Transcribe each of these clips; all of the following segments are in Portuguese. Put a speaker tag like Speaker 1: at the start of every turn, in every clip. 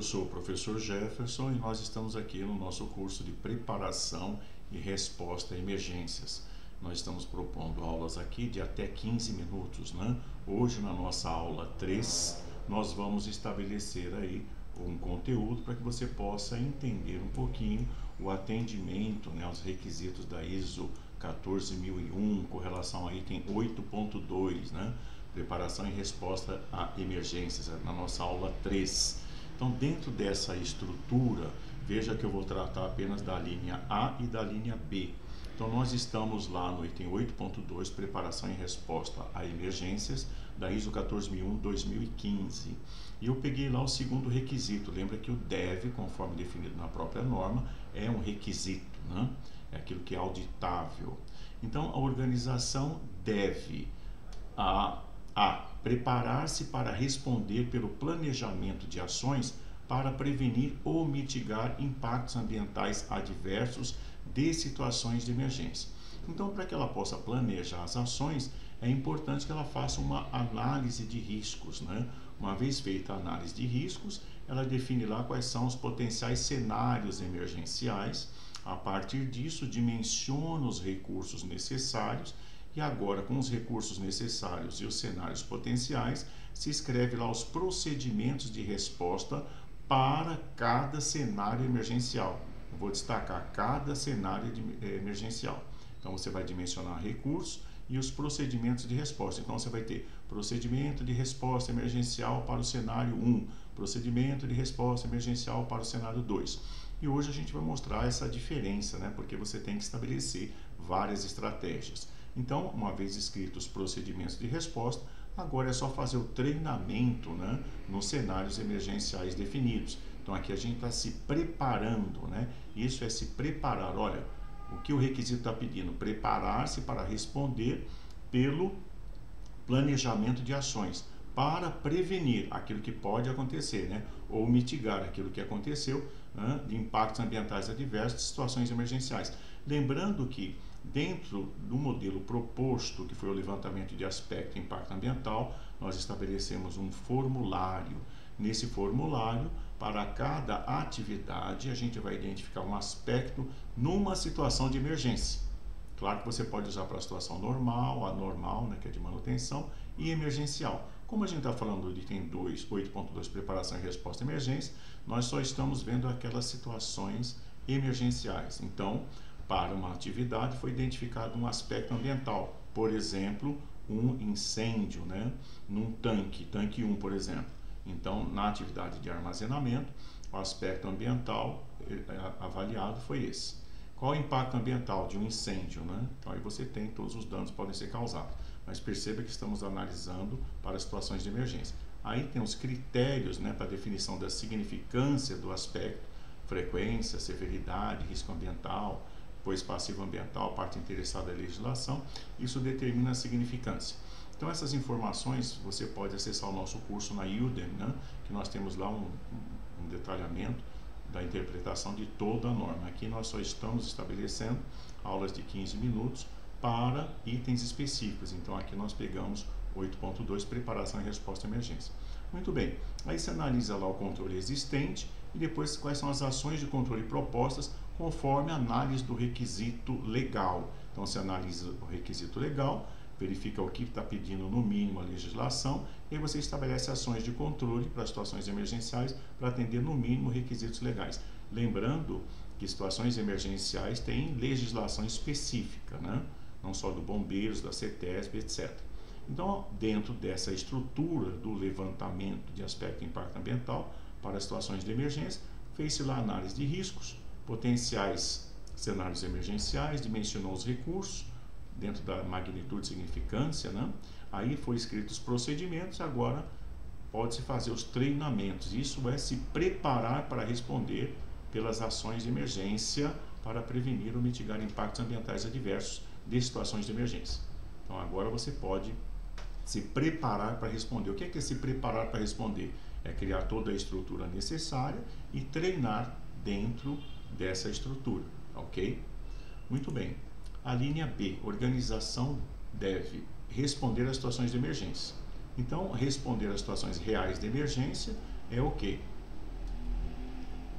Speaker 1: sou o professor Jefferson e nós estamos aqui no nosso curso de preparação e resposta a emergências. Nós estamos propondo aulas aqui de até 15 minutos, né? Hoje, na nossa aula 3, nós vamos estabelecer aí um conteúdo para que você possa entender um pouquinho o atendimento, né, aos requisitos da ISO 14001 com relação a item 8.2, né? Preparação e resposta a emergências, na nossa aula 3. Então, dentro dessa estrutura, veja que eu vou tratar apenas da linha A e da linha B. Então, nós estamos lá no item 8.2, preparação e resposta a emergências, da ISO 14001-2015. E eu peguei lá o segundo requisito. Lembra que o deve, conforme definido na própria norma, é um requisito, né? É aquilo que é auditável. Então, a organização deve preparar-se para responder pelo planejamento de ações para prevenir ou mitigar impactos ambientais adversos de situações de emergência. Então, para que ela possa planejar as ações, é importante que ela faça uma análise de riscos, né? Uma vez feita a análise de riscos, ela define lá quais são os potenciais cenários emergenciais. A partir disso, dimensiona os recursos necessários e agora, com os recursos necessários e os cenários potenciais, se escreve lá os procedimentos de resposta para cada cenário emergencial. Eu vou destacar cada cenário emergencial. Então, você vai dimensionar recursos e os procedimentos de resposta. Então, você vai ter procedimento de resposta emergencial para o cenário 1, procedimento de resposta emergencial para o cenário 2. E hoje a gente vai mostrar essa diferença, né? Porque você tem que estabelecer várias estratégias. Então, uma vez escritos os procedimentos de resposta, agora é só fazer o treinamento, né, nos cenários emergenciais definidos. Então, aqui a gente está se preparando, né? Isso é se preparar. Olha, o que o requisito está pedindo? Preparar-se para responder pelo planejamento de ações, para prevenir aquilo que pode acontecer, né? Ou mitigar aquilo que aconteceu, né, de impactos ambientais adversos de situações emergenciais. Lembrando que dentro do modelo proposto, que foi o levantamento de aspecto e impacto ambiental, nós estabelecemos um formulário. Nesse formulário, para cada atividade, a gente vai identificar um aspecto numa situação de emergência. Claro que você pode usar para a situação normal, anormal, né, que é de manutenção, e emergencial. Como a gente está falando do item 2, 8.2, preparação e resposta à emergência, nós só estamos vendo aquelas situações emergenciais. Então, para uma atividade foi identificado um aspecto ambiental, por exemplo, um incêndio, né, num tanque 1, por exemplo. Então, na atividade de armazenamento, o aspecto ambiental avaliado foi esse. Qual o impacto ambiental de um incêndio, né? Então, aí você tem todos os danos que podem ser causados. Mas perceba que estamos analisando para situações de emergência. Aí tem os critérios, né, para a definição da significância do aspecto, frequência, severidade, risco ambiental, pois passivo ambiental, parte interessada da legislação, isso determina a significância. Então, essas informações você pode acessar o nosso curso na Udemy, né, que nós temos lá um detalhamento da interpretação de toda a norma. Aqui nós só estamos estabelecendo aulas de 15 minutos para itens específicos. Então, aqui nós pegamos 8.2, preparação e resposta à emergência. Muito bem, aí você analisa lá o controle existente e depois quais são as ações de controle propostas conforme a análise do requisito legal. Então, você analisa o requisito legal, verifica o que está pedindo no mínimo a legislação e aí você estabelece ações de controle para situações emergenciais para atender no mínimo requisitos legais. Lembrando que situações emergenciais têm legislação específica, né? Não só do Bombeiros, da CETESB, etc. Então, dentro dessa estrutura do levantamento de aspecto e impacto ambiental para situações de emergência, fez-se lá a análise de riscos, potenciais cenários emergenciais, dimensionou os recursos dentro da magnitude e significância, né? Aí foi escrito os procedimentos, agora pode-se fazer os treinamentos. Isso é se preparar para responder pelas ações de emergência para prevenir ou mitigar impactos ambientais adversos de situações de emergência. Então, agora você pode se preparar para responder. O que é se preparar para responder? É criar toda a estrutura necessária e treinar dentro dessa estrutura, ok? Muito bem. A linha B, organização deve responder às situações de emergência. Então, responder às situações reais de emergência é o quê?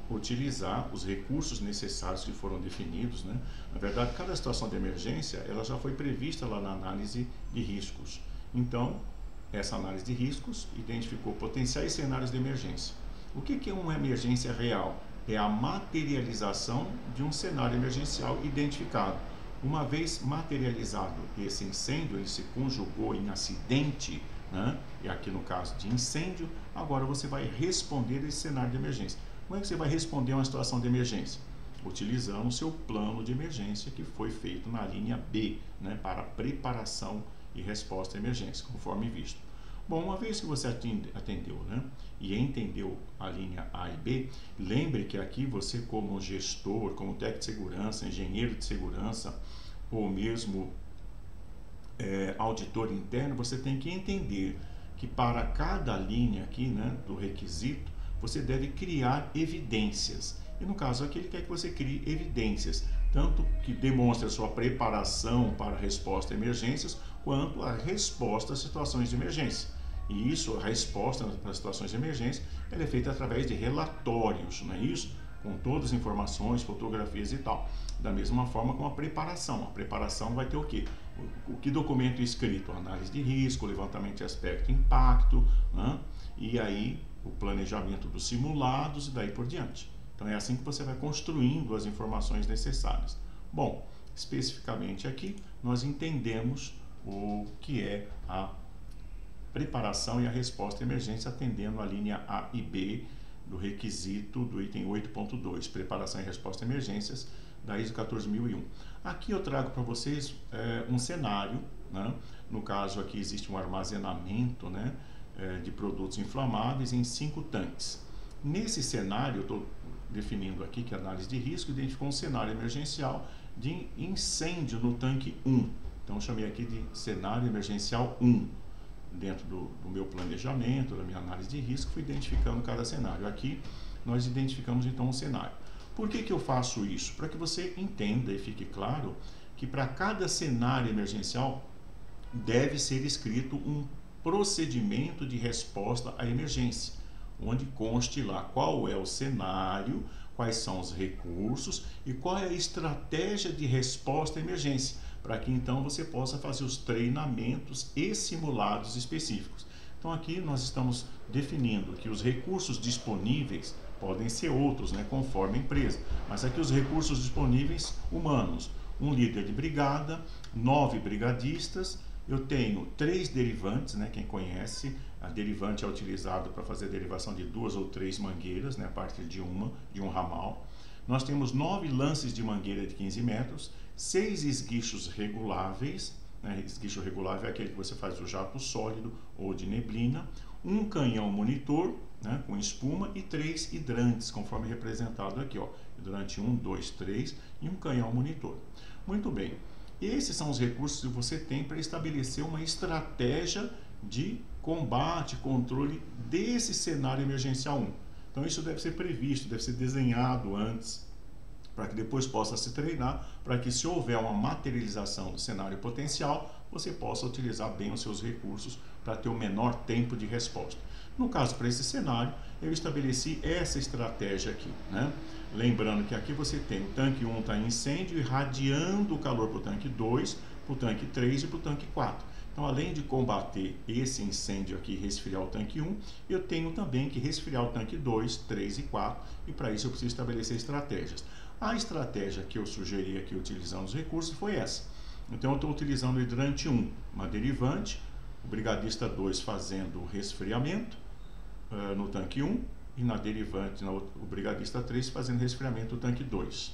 Speaker 1: utilizar os recursos necessários que foram definidos, né? Na verdade, cada situação de emergência, ela já foi prevista lá na análise de riscos. Então, essa análise de riscos identificou potenciais cenários de emergência. O que é uma emergência real? É a materialização de um cenário emergencial identificado. Uma vez materializado esse incêndio, ele se conjugou em acidente, né? E aqui no caso de incêndio, agora você vai responder esse cenário de emergência. Como é que você vai responder a uma situação de emergência? Utilizando o seu plano de emergência que foi feito na linha B, né? Para preparação e resposta à emergência, conforme visto. Bom, uma vez que você atendeu, né, e entendeu a linha A e B, lembre que aqui você, como gestor, como técnico de segurança, engenheiro de segurança, ou mesmo auditor interno, você tem que entender que para cada linha aqui, né, do requisito, você deve criar evidências. E no caso aqui, ele quer que você crie evidências, tanto que demonstre a sua preparação para a resposta a emergências, quanto a resposta a situações de emergência. E isso, a resposta para situações de emergência, ela é feita através de relatórios, não é isso? Com todas as informações, fotografias e tal. Da mesma forma com a preparação. A preparação vai ter o quê? O que documento escrito? Análise de risco, levantamento de aspecto, impacto, né? E aí o planejamento dos simulados e daí por diante. Então é assim que você vai construindo as informações necessárias. Bom, especificamente aqui nós entendemos o que é a preparação e a resposta à emergência atendendo a linha A e B do requisito do item 8.2, preparação e resposta a emergências da ISO 14001. Aqui eu trago para vocês um cenário, né? No caso aqui existe um armazenamento, né, de produtos inflamáveis em 5 tanques. Nesse cenário, eu estou definindo aqui que a análise de risco identificou um cenário emergencial de incêndio no tanque 1. Então eu chamei aqui de cenário emergencial 1. Dentro do meu planejamento, da minha análise de risco, fui identificando cada cenário. Aqui nós identificamos então um cenário. Por que eu faço isso? Para que você entenda e fique claro que para cada cenário emergencial deve ser escrito um procedimento de resposta à emergência, onde conste lá qual é o cenário, quais são os recursos e qual é a estratégia de resposta à emergência, para que então você possa fazer os treinamentos e simulados específicos. Então aqui nós estamos definindo que os recursos disponíveis podem ser outros, né, conforme a empresa, mas aqui os recursos disponíveis humanos, um líder de brigada, 9 brigadistas, eu tenho 3 derivantes, né, quem conhece, a derivante é utilizado para fazer a derivação de 2 ou 3 mangueiras, né, a partir de um ramal. Nós temos 9 lances de mangueira de 15 metros, 6 esguichos reguláveis, né? Esguicho regulável é aquele que você faz o jato sólido ou de neblina, um canhão monitor, né, com espuma e 3 hidrantes, conforme representado aqui, ó, hidrante 1, 2, 3 e um canhão monitor. Muito bem, esses são os recursos que você tem para estabelecer uma estratégia de combate, controle desse cenário emergencial 1. Então isso deve ser previsto, deve ser desenhado antes, para que depois possa se treinar, para que se houver uma materialização do cenário potencial, você possa utilizar bem os seus recursos para ter o menor tempo de resposta. No caso, para esse cenário, eu estabeleci essa estratégia aqui, né? Lembrando que aqui você tem o tanque 1 está em incêndio, irradiando o calor para o tanque 2, para o tanque 3 e para o tanque 4. Então, além de combater esse incêndio aqui e resfriar o tanque 1, eu tenho também que resfriar o tanque 2, 3 e 4, e para isso eu preciso estabelecer estratégias. A estratégia que eu sugeri aqui utilizando os recursos foi essa. Então eu estou utilizando o hidrante 1, uma derivante, o brigadista 2 fazendo o resfriamento no tanque 1 e na derivante o brigadista 3 fazendo resfriamento do tanque 2.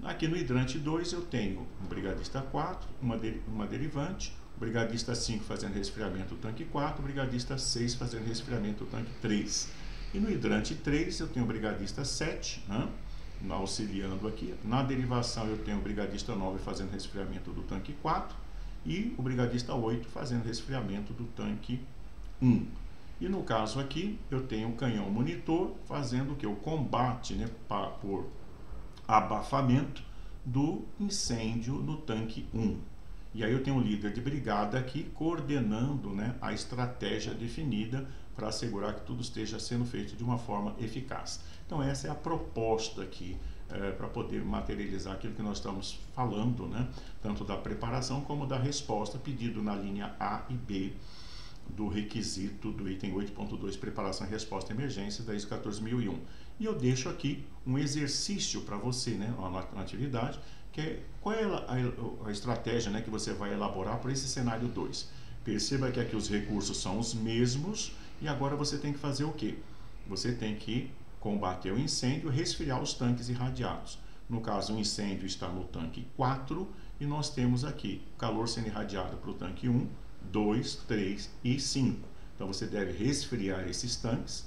Speaker 1: Aqui no hidrante 2 eu tenho um brigadista 4, uma derivante, o brigadista 5 fazendo resfriamento do tanque 4, o brigadista 6 fazendo resfriamento do tanque 3. E no hidrante 3 eu tenho o brigadista 7, né, auxiliando aqui. Na derivação eu tenho o brigadista 9 fazendo resfriamento do tanque 4 e o brigadista 8 fazendo resfriamento do tanque 1. E no caso aqui eu tenho o canhão monitor fazendo o que? O combate, né, por abafamento do incêndio no tanque 1. E aí eu tenho um líder de brigada aqui coordenando, né, a estratégia definida para assegurar que tudo esteja sendo feito de uma forma eficaz. Então essa é a proposta aqui, para poder materializar aquilo que nós estamos falando, né? Tanto da preparação como da resposta, pedido na linha A e B do requisito do item 8.2, preparação e resposta a emergências da ISO 14001. E eu deixo aqui um exercício para você, né, uma atividade, que é qual é a estratégia, né, que você vai elaborar para esse cenário 2. Perceba que aqui os recursos são os mesmos e agora você tem que fazer o quê? Você tem que combater o incêndio e resfriar os tanques irradiados. No caso, o incêndio está no tanque 4 e nós temos aqui calor sendo irradiado para o tanque 1, 2, 3 e 5. Então você deve resfriar esses tanques,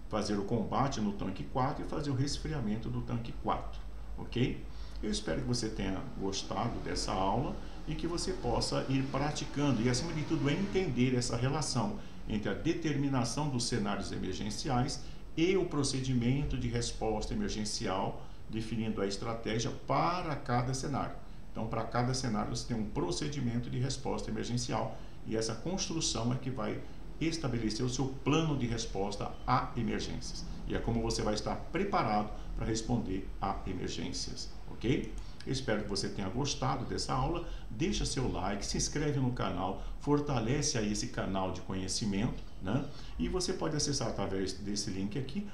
Speaker 1: fazer o combate no tanque 4 e fazer o resfriamento do tanque 4, ok? Eu espero que você tenha gostado dessa aula e que você possa ir praticando e, acima de tudo, entender essa relação entre a determinação dos cenários emergenciais e o procedimento de resposta emergencial, definindo a estratégia para cada cenário. Então, para cada cenário, você tem um procedimento de resposta emergencial e essa construção é que vai estabelecer o seu plano de resposta a emergências. E é como você vai estar preparado para responder a emergências, ok? Eu espero que você tenha gostado dessa aula. Deixa seu like, se inscreve no canal, fortalece aí esse canal de conhecimento, né? E você pode acessar através desse link aqui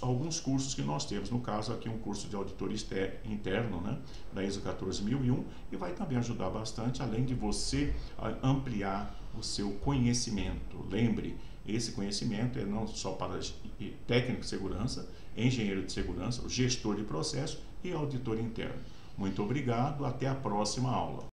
Speaker 1: alguns cursos que nós temos. No caso aqui um curso de auditor interno, né, da ISO 14001, e vai também ajudar bastante, além de você ampliar o seu conhecimento. Lembre, esse conhecimento é não só para técnico de segurança, engenheiro de segurança, gestor de processo e auditor interno. Muito obrigado, até a próxima aula.